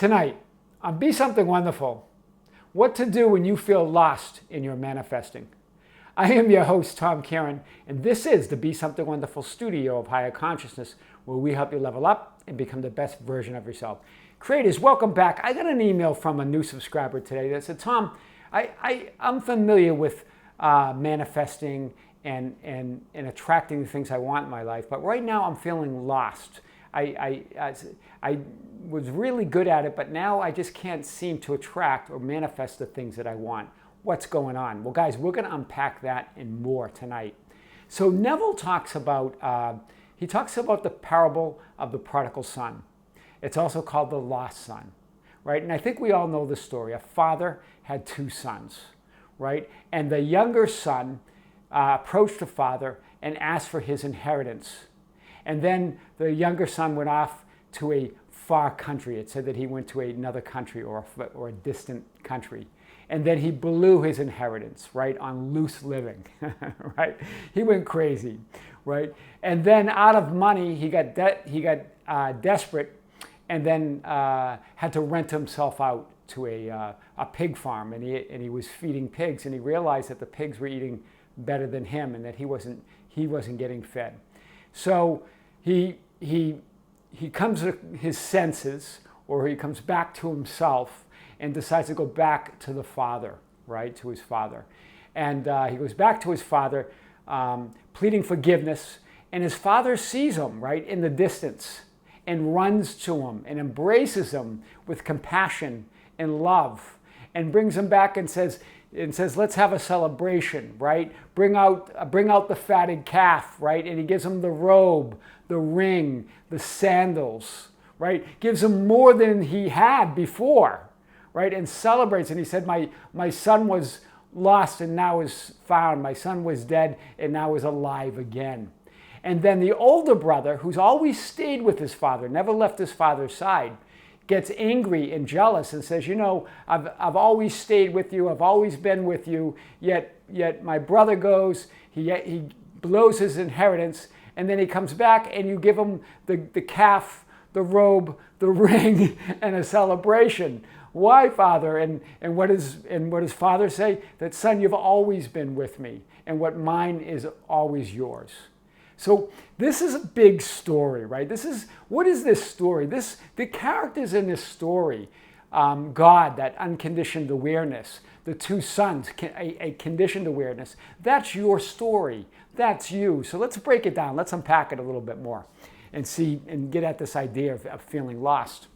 Tonight, on Be Something Wonderful, what to do when you feel lost in your manifesting. I am your host, Tom Karen, and this is the Be Something Wonderful studio of higher consciousness, where we help you level up and become the best version of yourself. Creators, welcome back. I got an email from a new subscriber today that said, Tom, I'm familiar with manifesting and attracting the things I want in my life, but right now I'm feeling lost. I was really good at it, but now I just can't seem to attract or manifest the things that I want. What's going on? Well, guys, we're going to unpack that and more tonight. So Neville talks about the parable of the prodigal son. It's also called the lost son, right? And I think we all know the story. A father had two sons, right? And the younger son approached the father and asked for his inheritance. And then the younger son went off to a far country. It said that he went to another country or a distant country. And then he blew his inheritance, right, on loose living, right? He went crazy, right? And then out of money, he got desperate and then had to rent himself out to a pig farm. And he was feeding pigs, and he realized that the pigs were eating better than him and that he wasn't getting fed. So he comes to his senses, or he comes back to himself and decides to go back to the father, right, to his father. And he goes back to his father, pleading forgiveness, and his father sees him, right, in the distance and runs to him and embraces him with compassion and love and brings him back and says, let's have a celebration, right? Bring out the fatted calf, right? And he gives him the robe, the ring, the sandals, right? Gives him more than he had before, right? And celebrates. And he said, my son was lost and now is found. My son was dead and now is alive again. And then the older brother, who's always stayed with his father, never left his father's side, gets angry and jealous and says, you know, I've always stayed with you, I've always been with you, yet my brother goes, he blows his inheritance, and then he comes back and you give him the calf, the robe, the ring, and a celebration. Why, Father? And what does Father say? That, son, you've always been with me, and what mine is always yours. So this is a big story, right? What is this story? The characters in this story, God, that unconditioned awareness, the two sons, a conditioned awareness, that's your story. That's you. So let's break it down. Let's unpack it a little bit more and see and get at this idea of feeling lost.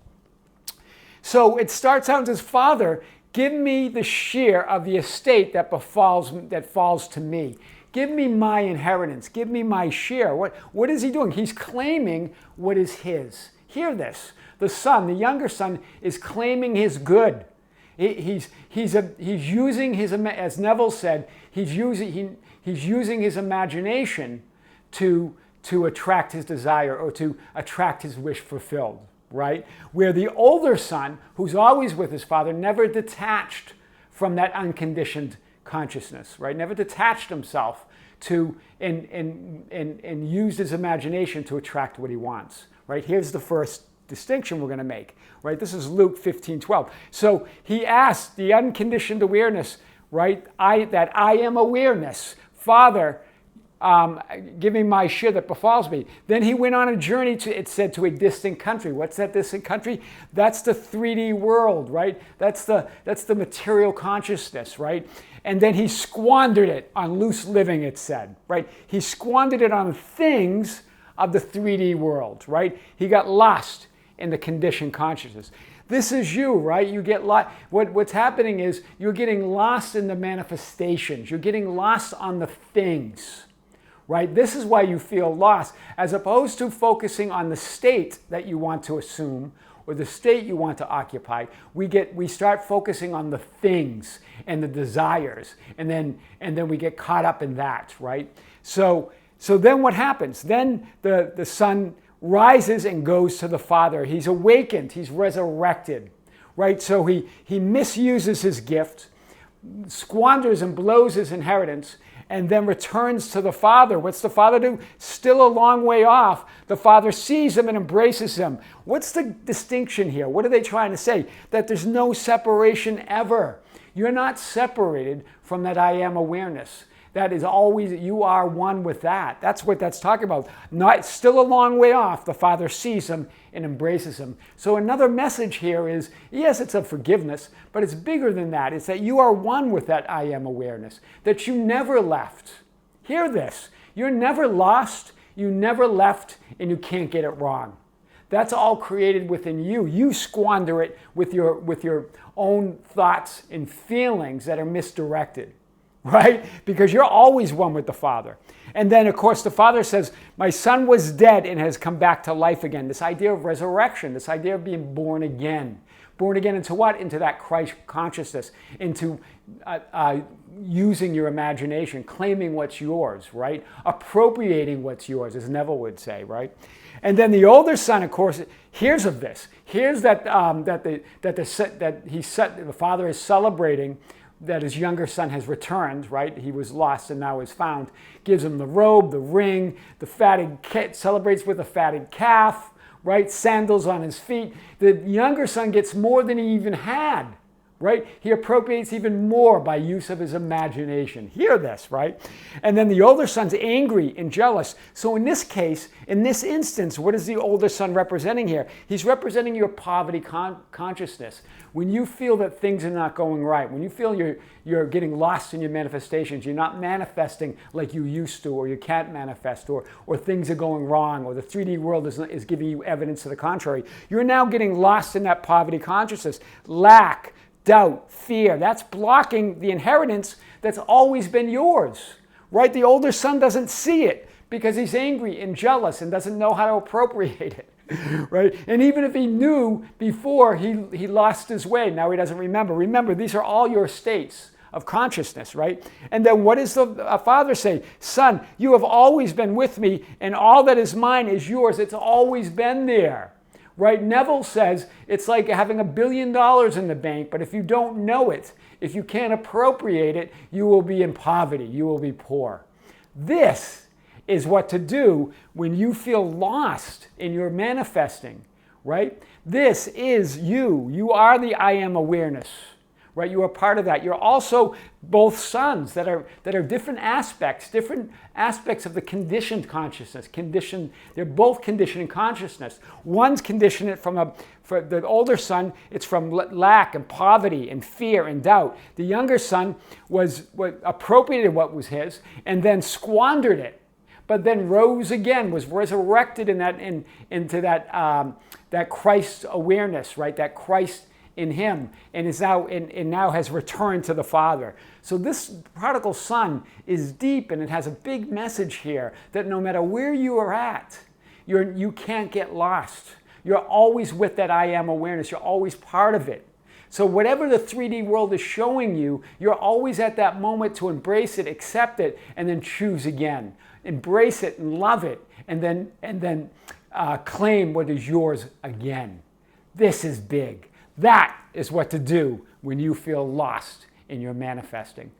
So it starts out as, Father, give me the share of the estate that falls to me. Give me my inheritance. Give me my share. What is he doing? He's claiming what is his. Hear this. The son, the younger son, is claiming his good. He's using his, as Neville said, he's using his imagination to attract his desire or to attract his wish fulfilled, right? Where the older son, who's always with his father, never detached from that unconditioned consciousness, right? Never detached himself to and used his imagination to attract what he wants, right? Here's the first distinction we're going to make, right? This is Luke 15:12. So he asked the unconditioned awareness, right? That I am awareness, Father, give me my share that befalls me. Then he went on a journey it said, to a distant country. What's that distant country? That's the 3D world, right? That's the material consciousness, right? And then he squandered it on loose living, it said, right? He squandered it on things of the 3D world, right? He got lost in the conditioned consciousness. This is you, right? You get lost. What's happening is you're getting lost in the manifestations. You're getting lost on the things, right? This is why you feel lost, as opposed to focusing on the state that you want to assume or the state you want to occupy. We start focusing on the things and the desires, and then we get caught up in that, right? So then what happens? Then the son rises and goes to the father. He's awakened. He's resurrected, right? So he misuses his gift, squanders and blows his inheritance, and then returns to the Father. What's the Father do? Still a long way off, the Father sees him and embraces him. What's the distinction here? What are they trying to say? That there's no separation ever. You're not separated from that I am awareness. That is always, you are one with that. That's what that's talking about. Not still a long way off, the Father sees him and embraces him. So another message here is, yes, it's of forgiveness, but it's bigger than that. It's that you are one with that I am awareness, that you never left. Hear this. You're never lost, you never left, and you can't get it wrong. That's all created within you. You squander it with your own thoughts and feelings that are misdirected. Right? Because you're always one with the Father. And then, of course, the Father says, my son was dead and has come back to life again. This idea of resurrection, this idea of being born again. Born again into what? Into that Christ consciousness, into using your imagination, claiming what's yours, right? Appropriating what's yours, as Neville would say, right? And then the older son, of course, hears of this. Hears that the Father is celebrating that his younger son has returned, right? He was lost and now is found. Gives him the robe, the ring, the fatted celebrates with a fatted calf, right? Sandals on his feet. The younger son gets more than he even had, right? He appropriates even more by use of his imagination. Hear this, right? And then the older son's angry and jealous. So in this case, in this instance, what is the older son representing here? He's representing your poverty consciousness. When you feel that things are not going right, when you feel you're getting lost in your manifestations, you're not manifesting like you used to, or you can't manifest, or things are going wrong, or the 3D world is giving you evidence to the contrary, you're now getting lost in that poverty consciousness. Lack, doubt, fear, that's blocking the inheritance that's always been yours, right? The older son doesn't see it because he's angry and jealous and doesn't know how to appropriate it, right? And even if he knew before, he lost his way. Now he doesn't remember. Remember, these are all your states of consciousness, right? And then what does the Father say? Son, you have always been with me, and all that is mine is yours. It's always been there. Right? Neville says it's like having $1 billion in the bank, but if you don't know it, if you can't appropriate it, you will be in poverty, you will be poor. This is what to do when you feel lost in your manifesting, right? This is you. You are the I am awareness, right? You are part of that. You're also both sons that are different aspects of the conditioned consciousness. They're both conditioning consciousness. One's conditioned for the older son, it's from lack and poverty and fear and doubt. The younger son was appropriated what was his and then squandered it, but then rose again, was resurrected into that Christ awareness, right? That Christ in him, and is now has returned to the Father. So this prodigal son is deep, and it has a big message here that no matter where you are at, you can't get lost. You're always with that I am awareness. You're always part of it. So whatever the 3D world is showing you, you're always at that moment to embrace it, accept it, and then choose again. Embrace it and love it, and then claim what is yours again. This is big. That is what to do when you feel lost in your manifesting.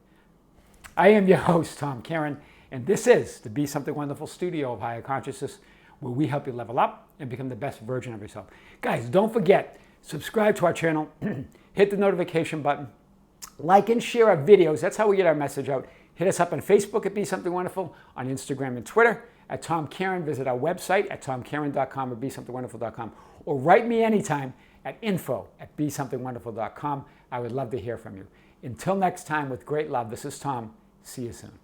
I am your host, Tom Karen, and this is the Be Something Wonderful studio of Higher Consciousness, where we help you level up and become the best version of yourself. Guys, don't forget, subscribe to our channel, hit the notification button, like and share our videos. That's how we get our message out. Hit us up on Facebook at Be Something Wonderful, on Instagram and Twitter at Tom Karen. Visit our website at tomkaren.com or besomethingwonderful.com, or write me anytime at info@besomethingwonderful.com. I would love to hear from you. Until next time, with great love, this is Tom. See you soon.